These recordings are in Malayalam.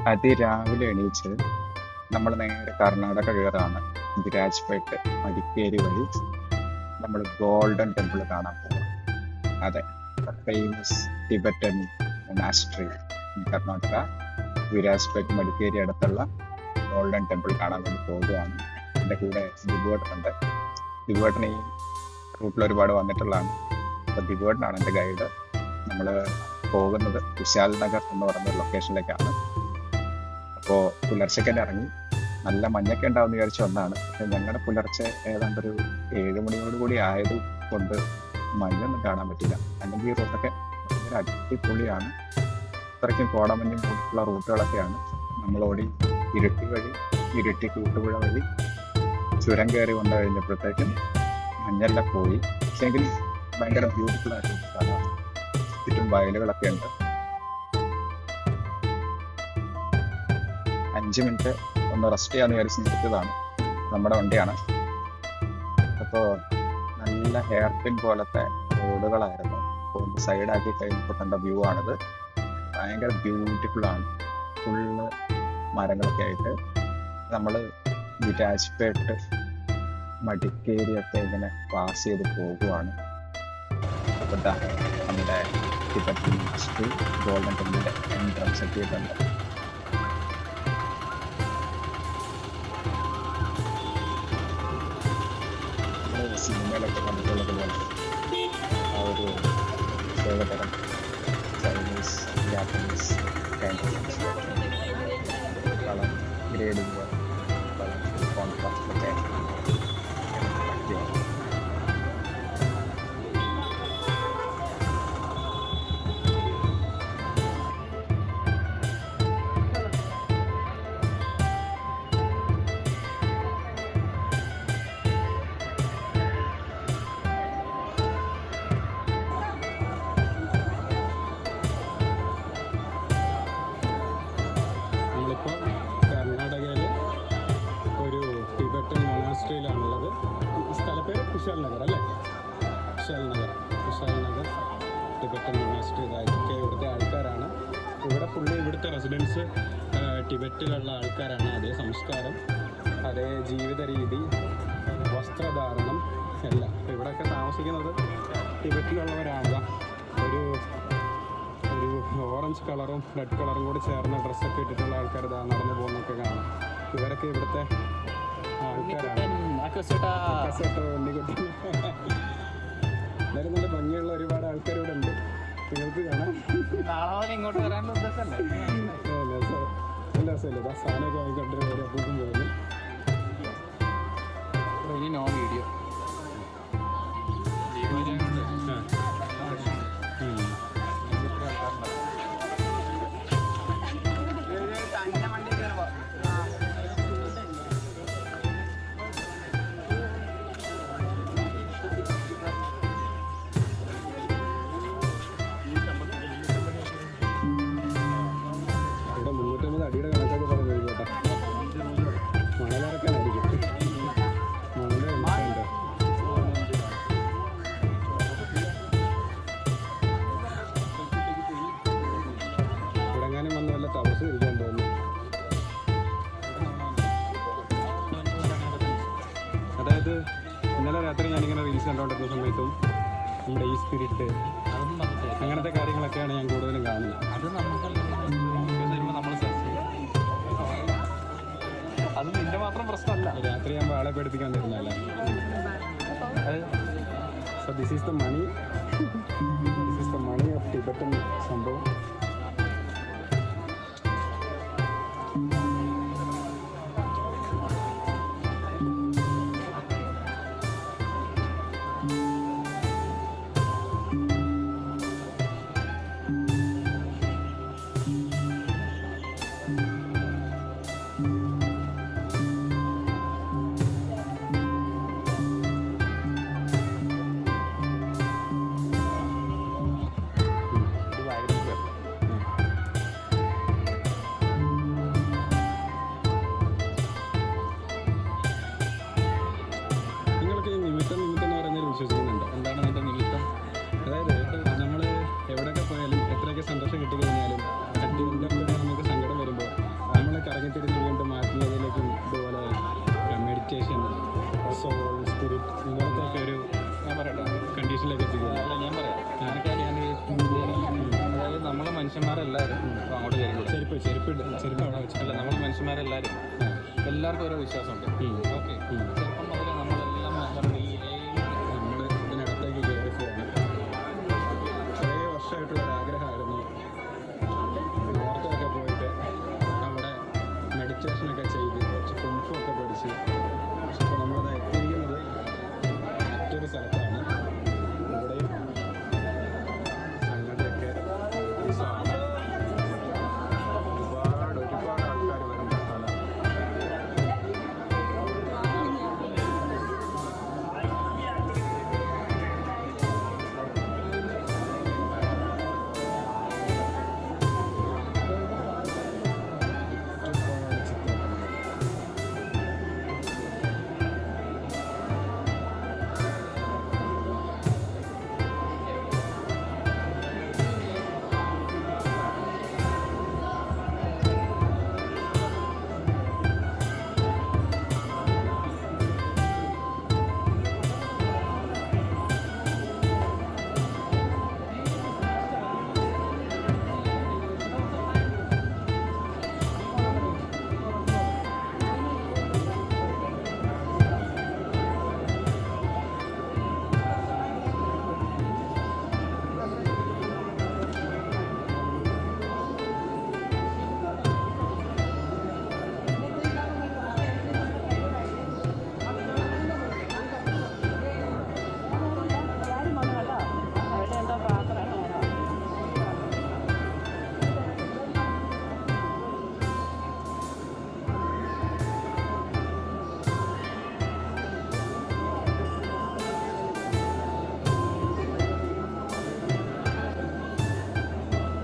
അതിരാവിലെ എണീച്ച് നമ്മൾ നേരെ കർണാടക കയറാണ്. വിരാജ്പേട്ട് മടിക്കേരി വഴി നമ്മൾ ഗോൾഡൻ ടെമ്പിൾ കാണാൻ പോകും. അതെ, famous Tibetan monastery in Karnataka, Virajpet Madikeri അടുത്തുള്ള ഗോൾഡൻ ടെമ്പിൾ കാണാൻ വേണ്ടി പോകുകയാണ്. എൻ്റെ കൂടെ ദിബുവേട്ടനുണ്ട്. ദിബുവേട്ടൻ ഈ റൂട്ടിൽ ഒരുപാട് വന്നിട്ടുള്ളതാണ്. അപ്പോൾ ദിബുവേട്ടനാണ് എൻ്റെ ഗൈഡ്. നമ്മൾ പോകുന്നത് വിശാൽ നഗർ എന്ന് പറയുന്ന ലൊക്കേഷനിലേക്കാണ്. അപ്പോൾ പുലർച്ചയ്ക്ക് തന്നെ ഇറങ്ങി. നല്ല മഞ്ഞൊക്കെ ഉണ്ടാവും വിചാരിച്ച് വന്നതാണ്. പക്ഷെ ഞങ്ങളുടെ പുലർച്ചെ ഏതാണ്ടൊരു 7 മണിയോട് കൂടി ആയത് കൊണ്ട് മഞ്ഞൊന്നും കാണാൻ പറ്റില്ല. അല്ലെങ്കിൽ ഈ റൂട്ടൊക്കെ ഭയങ്കര അടിപൊളിയാണ്. അത്രയ്ക്കും കോടമഞ്ഞും കൂടിയിട്ടുള്ള റൂട്ടുകളൊക്കെയാണ്. നമ്മൾ ഓടി ഇരിട്ടി വഴി, ഇരിട്ടി കൂട്ടുപുഴ വഴി ചുരം കയറി കൊണ്ടു കഴിഞ്ഞപ്പോഴത്തേക്കും മഞ്ഞെല്ലാം പോയി. പക്ഷേങ്കിൽ ഭയങ്കര ബ്യൂട്ടിഫുൾ ആയിട്ടുള്ള സ്ഥലമാണ്. ചുറ്റും വയലുകളൊക്കെ ഉണ്ട്. 5 മിനിറ്റ് ഒന്ന് റെസ്റ്റ് ചെയ്യാന്ന് വിചാരിച്ച് നിർത്തിയതാണ്. നമ്മുടെ വണ്ടിയാണ്. അപ്പോൾ നല്ല ഹെയർ പിൻ പോലത്തെ റോഡുകളായിരുന്നു. സൈഡാക്കി കഴിഞ്ഞപ്പോൾ കണ്ട വ്യൂ ആണിത്. ഭയങ്കര ബ്യൂട്ടിഫുൾ ആണ്. ഫുള്ള് മരങ്ങളൊക്കെ ആയിട്ട് നമ്മൾ വിരാജ്പേട്ട് മടിക്കേരിയൊക്കെ ഇങ്ങനെ പാസ് ചെയ്ത് പോകുവാണ്. അപ്പോൾ നമ്മുടെ ടിബറ്റൻ മൊനാസ്ട്രി ഗോൾഡൻ ടെമ്പിളിൻ്റെ എൻട്രൻസ് എത്തിയിട്ടുണ്ട്. സിനിമയിലൊക്കെ കണ്ടിട്ടുള്ളത് പോലെ ആ ഒരു പ്രത്യേകതരം Chinese, Japanese colour grading, colour കോൺട്രാസ്റ്റൊക്കെ മൊനാസ്ട്രിയിലാണുള്ളത്. സ്ഥലപ്പേര് കുശാൽ നഗർ അല്ലേ? Kushal Nagar Tibetan monastery. ഇതൊക്കെ ഇവിടുത്തെ ആൾക്കാരാണ്. ഇവിടെ ഫുള്ള് ഇവിടുത്തെ റെസിഡൻസ് ടിബറ്റിലുള്ള ആൾക്കാരാണ്. അതേ സംസ്കാരം, അതേ ജീവിത രീതി, വസ്ത്രധാരണം എല്ലാം. ഇവിടെയൊക്കെ താമസിക്കുന്നത് ടിബറ്റിലുള്ളവരാണ്. ഒരു ഓറഞ്ച് കളറും റെഡ് കളറും കൂടി ചേർന്ന ഡ്രസ്സൊക്കെ ഇട്ടിട്ടുള്ള ആൾക്കാർ ഇതാ നടന്നു പോകുന്നൊക്കെ കാണാം. ഇവരൊക്കെ ഇവിടുത്തെ ആൾക്കാരാണ്. എന്തായാലും നല്ല ഭംഗിയുള്ള ഒരുപാട് ആൾക്കാർ ഇവിടെ ഉണ്ട്. നിങ്ങൾക്ക് കാണാം. ഇങ്ങോട്ട് വരാനുള്ള ഉദ്ദേശമല്ലേ? നല്ല രസമല്ലേ? സാധനമൊക്കെ വാങ്ങിക്കൊണ്ടിരുന്ന ഒരു അപൂർവം പോകുന്നു. നോ വീഡിയോ അടിയുടെ കണക്കൊക്കെ പറഞ്ഞു കേട്ടോ. മണലിറക്കാനായിരിക്കും. മണലുണ്ട്. ഇവിടെങ്ങാനും വന്ന് വല്ല തപസ് ഇരിക്കാൻ തോന്നുന്നു. അതായത് ഇന്നലെ രാത്രി ഞാനിങ്ങനെ റീൽസ് കണ്ടുകൊണ്ടിരുന്ന സമയത്തും നമ്മുടെ ഈ സ്പിരിറ്റ് അങ്ങനത്തെ കാര്യങ്ങളൊക്കെയാണ് ഞാൻ കൂടുതലും കാണുന്നത്. അത് അത് നിന്റെ മാത്രം പ്രശ്നമല്ല. രാത്രിയാകുമ്പോൾ ആളെ പേടിപ്പിക്കാൻ തരുന്നതല്ല. So this is the money of Tibetan സംഭവം. മെഡിറ്റേഷൻ, സോൾ, സ്പിരിറ്റ് ഇങ്ങനത്തെ ഒക്കെ ഒരു ഞാൻ പറയട്ടെ, കണ്ടീഷനിലേക്ക് എത്തിക്കുന്നത്. അല്ല ഞാൻ പറയാം, അതായത് നമ്മളെ മനുഷ്യന്മാരെല്ലാവരും ഇപ്പൊ അങ്ങോട്ട് കയറി ചെരുപ്പ് അവിടെ വെച്ചിട്ട് അല്ല, നമ്മൾ മനുഷ്യന്മാരെല്ലാവരും എല്ലാവർക്കും ഓരോ വിശ്വാസമുണ്ട്. ഓക്കെ, ചെറുപ്പം മുതലേ നമ്മളെല്ലാം നമ്മുടെ ഈ നമ്മൾ ഇതിനകത്തേക്ക് കയറി പോകണം. കുറേ വർഷമായിട്ടുള്ള ഒരു ആഗ്രഹമായിരുന്നു നോർത്തൊക്കെ പോയിട്ട് അവിടെ മെഡിറ്റേഷനൊക്കെ ചെയ്ത് കുറച്ച് കുംഫൊക്കെ പഠിച്ച്. ഇപ്പോൾ നമ്മളത് എത്തിയിരിക്കുന്നത് മറ്റൊരു സ്ഥലത്താണ്. ഇവിടെയും സംഗതിയൊക്കെ രസമാണ്. ഒരുപാട് ആൾക്കാർ വരുന്ന സ്ഥലമാണ്. ഒരുപാട് ചിത്രങ്ങൾ.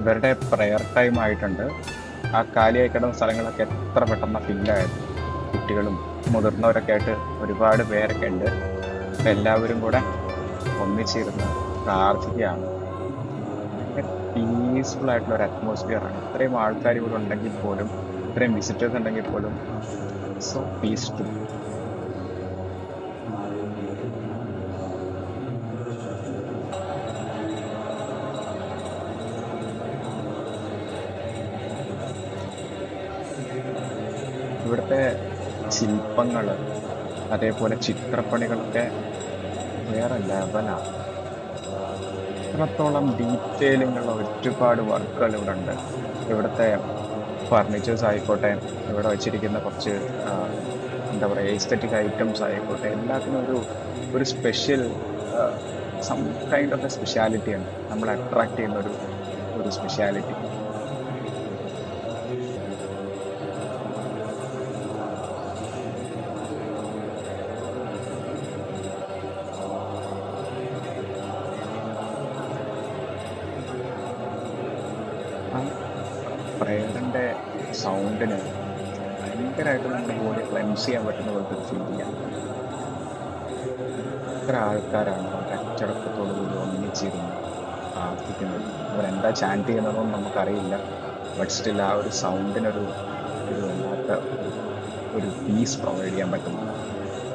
ഇവരുടെ പ്രെയർ ടൈം ആയിട്ടുണ്ട്. ആ കാലിയായി കിടന്ന സ്ഥലങ്ങളൊക്കെ എത്ര പെട്ടെന്ന് ഫില്ലായത്. കുട്ടികളും മുതിർന്നവരൊക്കെ ആയിട്ട് ഒരുപാട് പേരൊക്കെ ഉണ്ട്. അപ്പം എല്ലാവരും കൂടെ ഒന്നിച്ചിരുന്ന് പ്രാർത്ഥിക്കുകയാണ്. പീസ്ഫുൾ ആയിട്ടുള്ള ഒരു അറ്റ്മോസ്ഫിയറാണ്. ഇത്രയും ആൾക്കാർ ഇവിടെ ഉണ്ടെങ്കിൽ പോലും, ഇത്രയും വിസിറ്റേഴ്സ് ഉണ്ടെങ്കിൽ പോലും, സോ പീസ്ഫുൾ. ഇവിടുത്തെ ശില്പങ്ങൾ, അതേപോലെ ചിത്രപ്പണികളൊക്കെ വേറെ ലെവലാണ്. ഇത്രത്തോളം ഡീറ്റെയിലിങ്ങുള്ള ഒരുപാട് വർക്കുകൾ ഇവിടെ ഉണ്ട്. ഇവിടുത്തെ ഫർണിച്ചേഴ്സ് ആയിക്കോട്ടെ, ഇവിടെ വെച്ചിരിക്കുന്ന കുറച്ച് എന്താ പറയുക, എസ്തെറ്റിക് ഐറ്റംസ് ആയിക്കോട്ടെ, എല്ലാത്തിനും ഒരു special some kind of a സ്പെഷ്യാലിറ്റിയാണ് നമ്മളെ അട്രാക്ട് ചെയ്യുന്ന ഒരു സ്പെഷ്യാലിറ്റി. ആ പ്രേയറിൻ്റെ സൗണ്ടിന് ഭയങ്കരമായിട്ട് നമ്മുടെ ബോഡി ക്ലെൻസ് ചെയ്യാൻ പറ്റുന്ന പോലത്തെ ഒരു ഫീൽ ചെയ്യാം. എത്ര ആൾക്കാരാണ് അവരുടെ അച്ചടക്കത്തോടു കൂടി ഒന്നിച്ചിരുന്ന് പ്രാർത്ഥിക്കുന്നത്. അവരെന്താ ചാൻറ്റ് ചെയ്യുന്നതെന്നൊന്നും നമുക്കറിയില്ല. ബട്ട് സ്റ്റിൽ ആ ഒരു സൗണ്ടിനൊരു വല്ലാത്ത ഒരു പീസ് പ്രൊവൈഡ് ചെയ്യാൻ പറ്റുന്നു.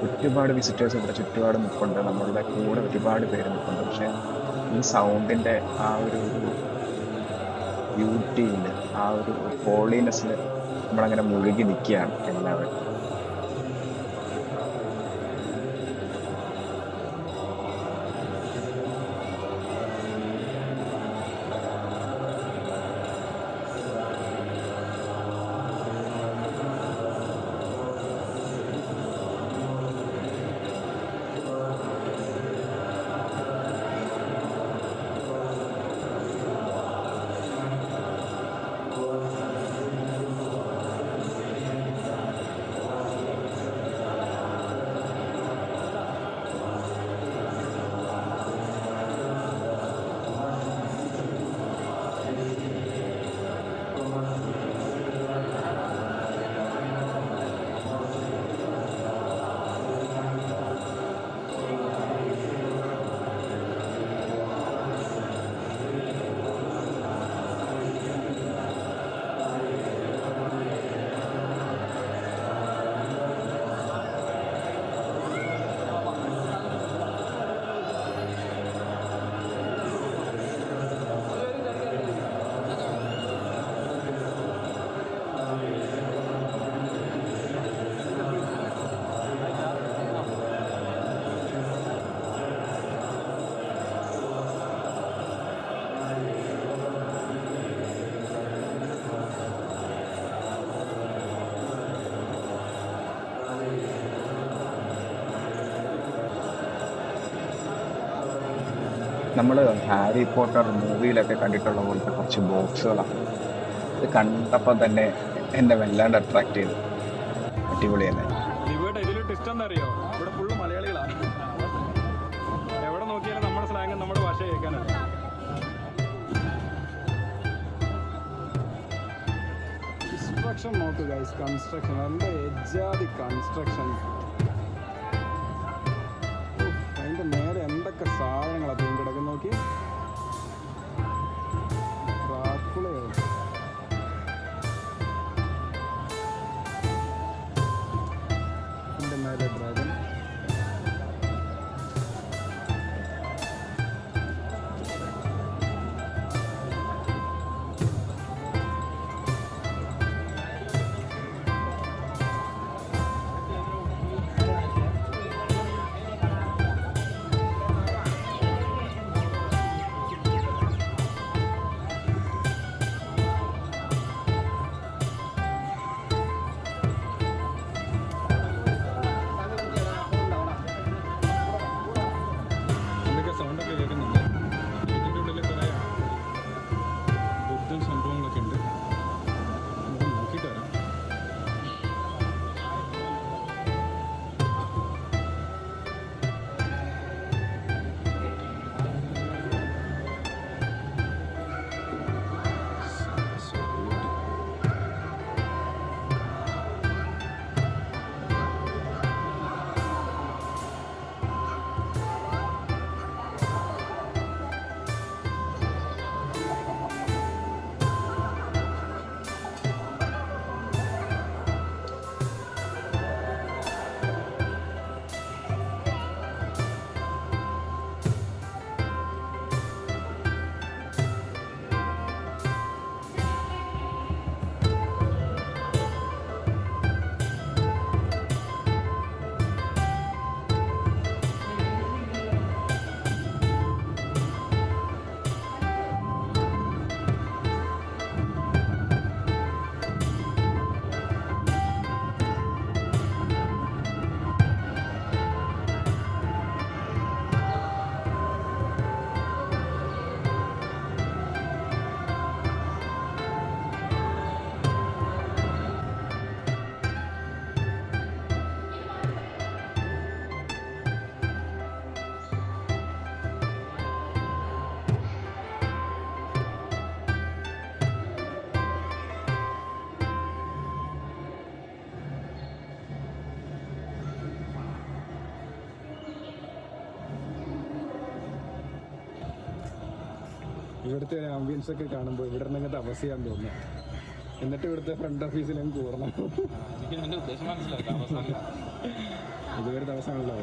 ഒരുപാട് വിസിറ്റേഴ്സ് ഇവിടെ ചുറ്റുപാട് നിൽപ്പുണ്ട്, നമ്മളുടെ കൂടെ ഒരുപാട് പേര് നിൽപ്പുണ്ട്. പക്ഷേ ഈ സൗണ്ടിൻ്റെ ആ ഒരു ബ്യൂട്ടിയിൽ, ആ ഒരു ഹോളിനെസ്സിൽ നമ്മളങ്ങനെ മുഴുകി നിൽക്കുകയാണ് എല്ലാവരും. നമ്മൾ ഹാരി പോട്ടർ മൂവിയിലൊക്കെ കണ്ടിട്ടുള്ള പോലത്തെ കുറച്ച് ബോക്സുകളാണ്. ഇത് കണ്ടപ്പോൾ തന്നെ എന്നെ വല്ലാണ്ട് അട്രാക്ട് ചെയ്തു. അടിപൊളി തന്നെ. ഇവിടെ ഇതിലൊരു ടിസ്റ്റ് എന്താ അറിയോ, ഇവിടെ ഫുള്ള് മലയാളികളാണ്. എവിടെ നോക്കിയാലും നമ്മുടെ സ്ലാങ് നമ്മുടെ ഭാഷ കേൾക്കാനാണ്. കൺസ്ട്രക്ഷൻ നോക്ക് ഗൈസ്, കൺസ്ട്രക്ഷൻ നല്ല എജാതി കൺസ്ട്രക്ഷൻ. അതിൻ്റെ നേരെ എന്തൊക്കെ സാധനങ്ങളാണ് തൂങ്ങി കിടക്കുന്ന നോക്കി. ഡ്രാക്കുളയാണ്. ഇതിൻ്റെ മേലെ ഡ്രാഗൺ. എന്തൊക്കെ സൗണ്ടൊക്കെ കേൾക്കുന്നുണ്ട്. ഇതിൻ്റെ ഉള്ളിൽ കുറേ ബുദ്ധൻ സംഭവങ്ങളൊക്കെ ഉണ്ട്. നമുക്ക് നോക്കിയിട്ട് വരാം. ഇവിടുത്തെ ഒരു ആംബിയൻസ് ഒക്കെ കാണുമ്പോൾ ഇവിടെ നിന്ന് താമസിക്കാൻ തോന്നുന്നു. എന്നിട്ട് ഇവിടുത്തെ ഫ്രണ്ട് ഓഫീസിൽ അങ്ങ് കൂറണം. എനിക്ക് നിന്റെ ഉദ്ദേശം മനസ്സിലാക്കാം. ഇതുവരെ താമസമാണല്ലോ.